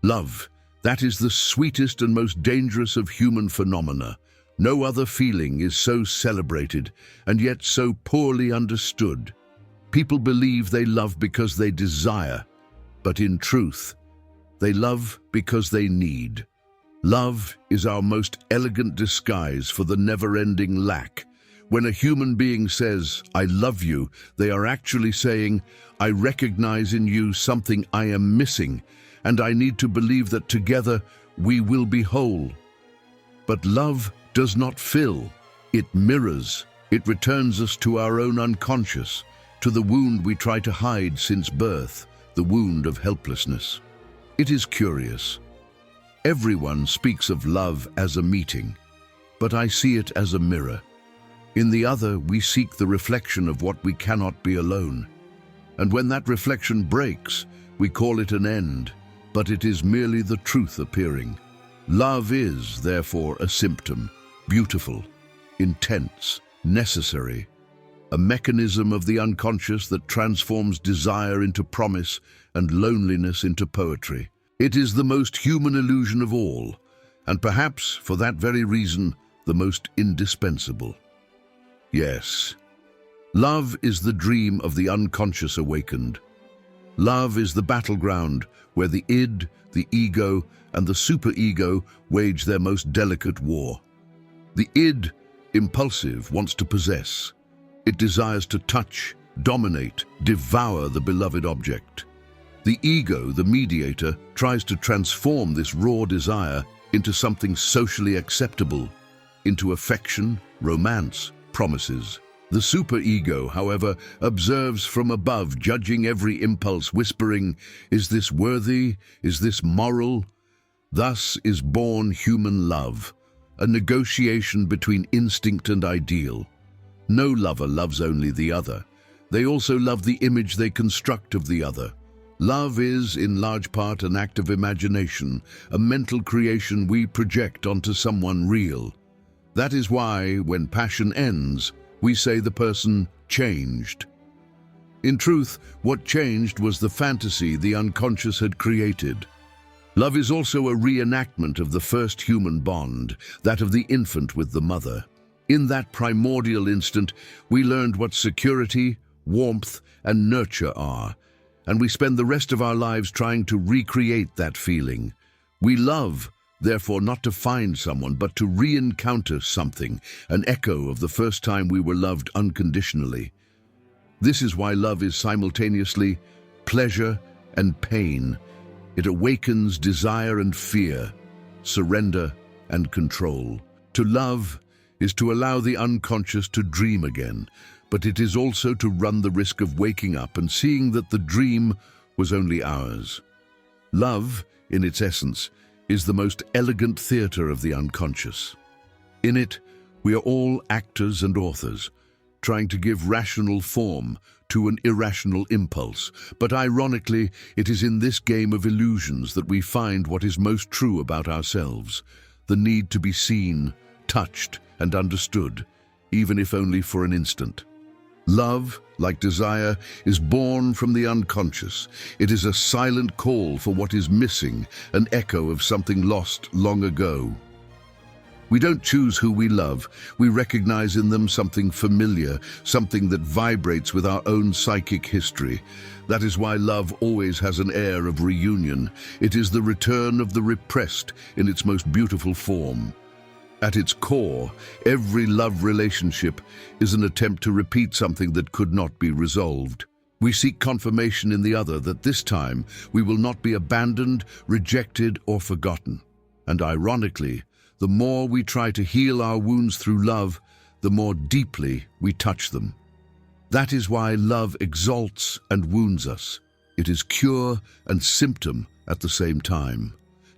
Love, that is the sweetest and most dangerous of human phenomena. No other feeling is so celebrated and yet so poorly understood. People believe they love because they desire, but in truth, they love because they need. Love is our most elegant disguise for the never-ending lack. When a human being says, "I love you," they are actually saying, "I recognize in you something I am missing, and I need to believe that together we will be whole." But love does not fill, it mirrors. It returns us to our own unconscious, to the wound we try to hide since birth, the wound of helplessness. It is curious. Everyone speaks of love as a meeting, but I see it as a mirror. In the other, we seek the reflection of what we cannot be alone. And when that reflection breaks, we call it an end, but it is merely the truth appearing. Love is, therefore, a symptom, beautiful, intense, necessary, a mechanism of the unconscious that transforms desire into promise and loneliness into poetry. It is the most human illusion of all, and perhaps, for that very reason, the most indispensable. Yes, love is the dream of the unconscious awakened. Love is the battleground where the id, the ego, and the superego wage their most delicate war. The id, impulsive, wants to possess. It desires to touch, dominate, devour the beloved object. The ego, the mediator, tries to transform this raw desire into something socially acceptable, into affection, romance, promises. The superego, however, observes from above, judging every impulse, whispering, "Is this worthy? Is this moral?" Thus is born human love, a negotiation between instinct and ideal. No lover loves only the other. They also love the image they construct of the other. Love is, in large part, an act of imagination, a mental creation we project onto someone real. That is why, when passion ends, we say the person changed. In truth, what changed was the fantasy the unconscious had created. Love is also a reenactment of the first human bond, that of the infant with the mother. In that primordial instant, we learned what security, warmth, and nurture are, and we spend the rest of our lives trying to recreate that feeling. We love, therefore, not to find someone, but to re-encounter something, an echo of the first time we were loved unconditionally. This is why love is simultaneously pleasure and pain. It awakens desire and fear, surrender and control. To love is to allow the unconscious to dream again, but it is also to run the risk of waking up and seeing that the dream was only ours. Love, in its essence, is the most elegant theater of the unconscious. In it, we are all actors and authors, trying to give rational form to an irrational impulse. But ironically, it is in this game of illusions that we find what is most true about ourselves, the need to be seen, touched, and understood, even if only for an instant. Love, like desire, is born from the unconscious. It is a silent call for what is missing, an echo of something lost long ago. We don't choose who we love. We recognize in them something familiar, something that vibrates with our own psychic history. That is why love always has an air of reunion. It is the return of the repressed in its most beautiful form. At its core, every love relationship is an attempt to repeat something that could not be resolved. We seek confirmation in the other that this time we will not be abandoned, rejected, or forgotten. And ironically, the more we try to heal our wounds through love, the more deeply we touch them. That is why love exalts and wounds us. It is cure and symptom at the same time.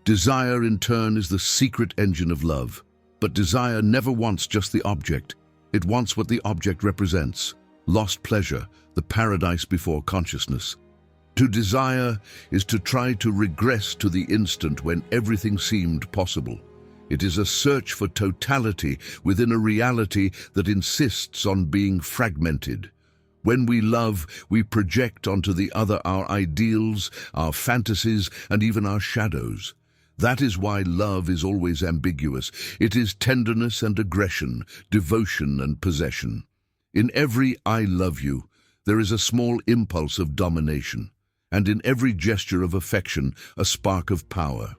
Desire, in turn, is the secret engine of love. But desire never wants just the object. It wants what the object represents. Lost pleasure, the paradise before consciousness. To desire is to try to regress to the instant when everything seemed possible. It is a search for totality within a reality that insists on being fragmented. When we love, we project onto the other our ideals, our fantasies, and even our shadows. That is why love is always ambiguous. It is tenderness and aggression, devotion and possession. In every "I love you," there is a small impulse of domination, and in every gesture of affection, a spark of power.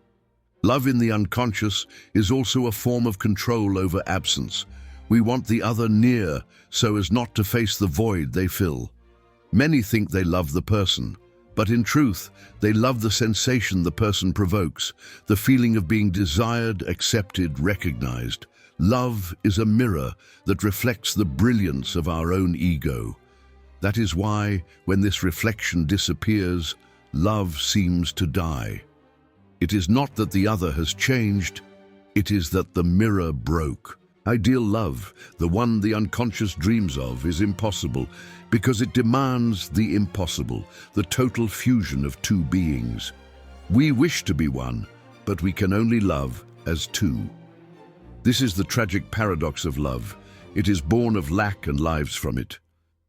Love in the unconscious is also a form of control over absence. We want the other near so as not to face the void they fill. Many think they love the person, but in truth, they love the sensation the person provokes, the feeling of being desired, accepted, recognized. Love is a mirror that reflects the brilliance of our own ego. That is why, when this reflection disappears, love seems to die. It is not that the other has changed, it is that the mirror broke. Ideal love, the one the unconscious dreams of, is impossible because it demands the impossible, the total fusion of two beings. We wish to be one, but we can only love as two. This is the tragic paradox of love. It is born of lack and lives from it.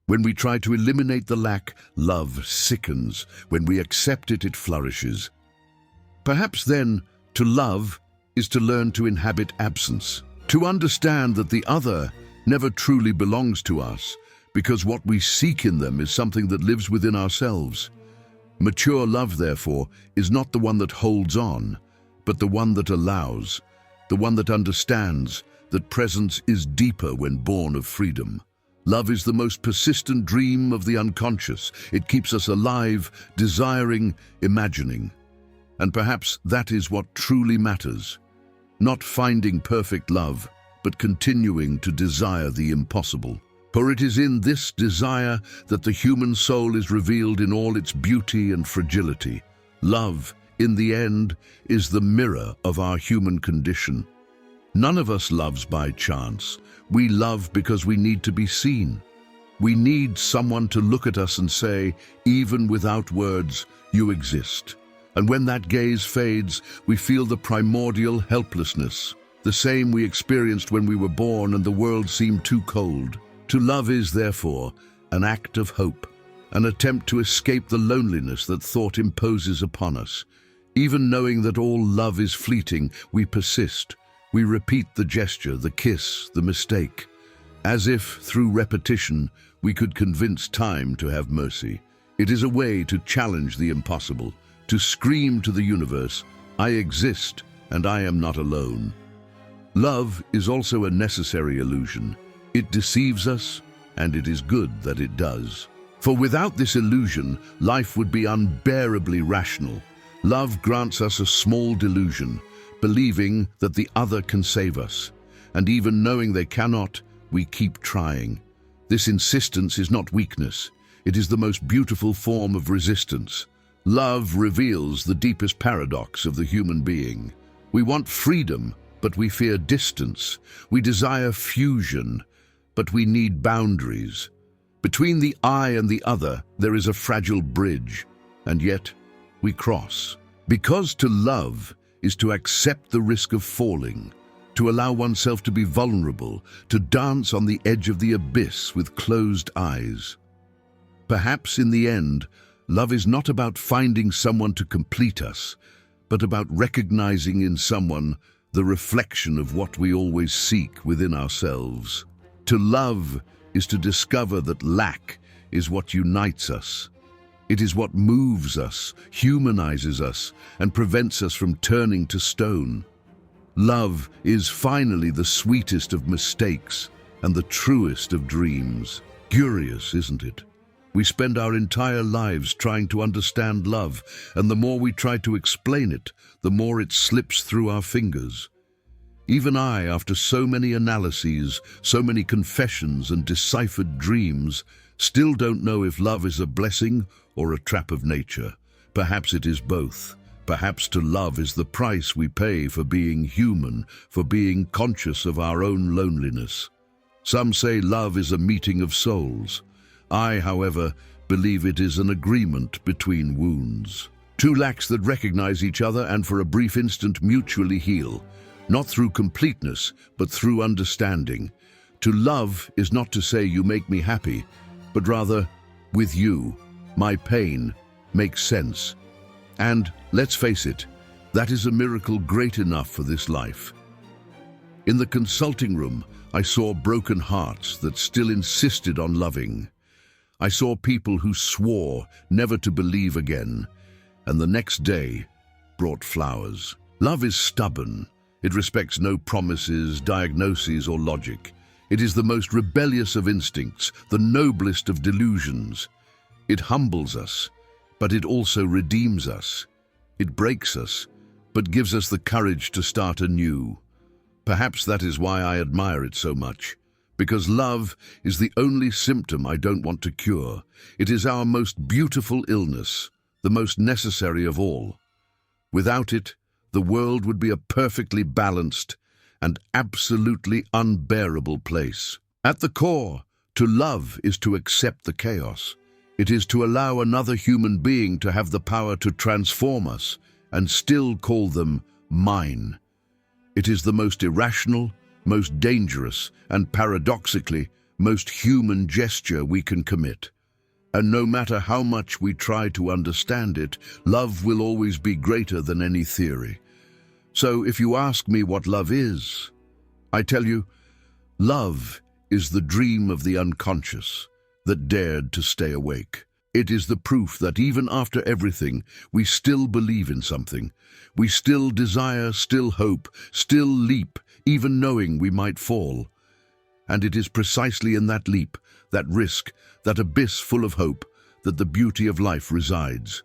When we try to eliminate the lack, love sickens. When we accept it, it flourishes. Perhaps then, to love is to learn to inhabit absence, to understand that the other never truly belongs to us, because what we seek in them is something that lives within ourselves. Mature love, therefore, is not the one that holds on, but the one that allows, the one that understands that presence is deeper when born of freedom. Love is the most persistent dream of the unconscious. It keeps us alive, desiring, imagining. And perhaps that is what truly matters. Not finding perfect love, but continuing to desire the impossible. For it is in this desire that the human soul is revealed in all its beauty and fragility. Love, in the end, is the mirror of our human condition. None of us loves by chance. We love because we need to be seen. We need someone to look at us and say, even without words, you exist. And when that gaze fades, we feel the primordial helplessness, the same we experienced when we were born and the world seemed too cold. To love is, therefore, an act of hope, an attempt to escape the loneliness that thought imposes upon us. Even knowing that all love is fleeting, we persist. We repeat the gesture, the kiss, the mistake, as if, through repetition, we could convince time to have mercy. It is a way to challenge the impossible, to scream to the universe, I exist and I am not alone. Love is also a necessary illusion. It deceives us, and it is good that it does. For without this illusion, life would be unbearably rational. Love grants us a small delusion, believing that the other can save us. And even knowing they cannot, we keep trying. This insistence is not weakness. It is the most beautiful form of resistance. Love reveals the deepest paradox of the human being. We want freedom, but we fear distance. We desire fusion, but we need boundaries. Between the I and the other, there is a fragile bridge, and yet we cross. Because to love is to accept the risk of falling, to allow oneself to be vulnerable, to dance on the edge of the abyss with closed eyes. Perhaps in the end, love is not about finding someone to complete us, but about recognizing in someone the reflection of what we always seek within ourselves. To love is to discover that lack is what unites us. It is what moves us, humanizes us, and prevents us from turning to stone. Love is finally the sweetest of mistakes and the truest of dreams. Curious, isn't it? We spend our entire lives trying to understand love, and the more we try to explain it, the more it slips through our fingers. Even I, after so many analyses, so many confessions and deciphered dreams, still don't know if love is a blessing or a trap of nature. Perhaps it is both. Perhaps to love is the price we pay for being human, for being conscious of our own loneliness. Some say love is a meeting of souls. I, however, believe it is an agreement between wounds. Two lacks that recognize each other and for a brief instant mutually heal, not through completeness, but through understanding. To love is not to say you make me happy. but rather, with you, my pain makes sense. And, let's face it, that is a miracle great enough for this life. In the consulting room, I saw broken hearts that still insisted on loving. I saw people who swore never to believe again, and the next day brought flowers. Love is stubborn. It respects no promises, diagnoses, or logic. It is the most rebellious of instincts, the noblest of delusions. It humbles us, but it also redeems us. It breaks us, but gives us the courage to start anew. Perhaps that is why I admire it so much, because love is the only symptom I don't want to cure. It is our most beautiful illness, the most necessary of all. Without it, the world would be a perfectly balanced and absolutely unbearable place. At the core, to love is to accept the chaos. It is to allow another human being to have the power to transform us and still call them mine. It is the most irrational, most dangerous, and paradoxically, most human gesture we can commit. And no matter how much we try to understand it, love will always be greater than any theory. So if you ask me what love is, I tell you, love is the dream of the unconscious that dared to stay awake. It is the proof that even after everything, we still believe in something. We still desire, still hope, still leap, even knowing we might fall. And it is precisely in that leap, that risk, that abyss full of hope, that the beauty of life resides.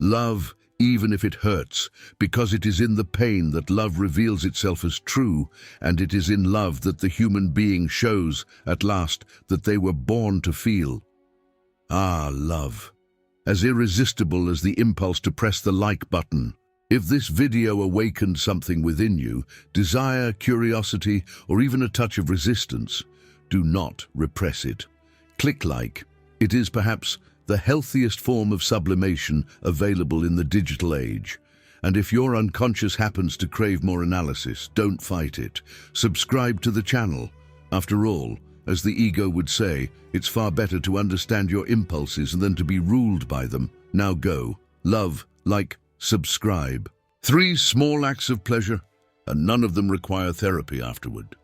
Love, even if it hurts, because it is in the pain that love reveals itself as true, and it is in love that the human being shows, at last, that they were born to feel. Ah, love. As irresistible as the impulse to press the like button. If this video awakened something within you, desire, curiosity, or even a touch of resistance, do not repress it. Click like. It is perhaps the healthiest form of sublimation available in the digital age. And if your unconscious happens to crave more analysis, don't fight it. Subscribe to the channel. After all, as the ego would say, it's far better to understand your impulses than to be ruled by them. Now go. Love, like, subscribe. 3 small acts of pleasure, and none of them require therapy afterward.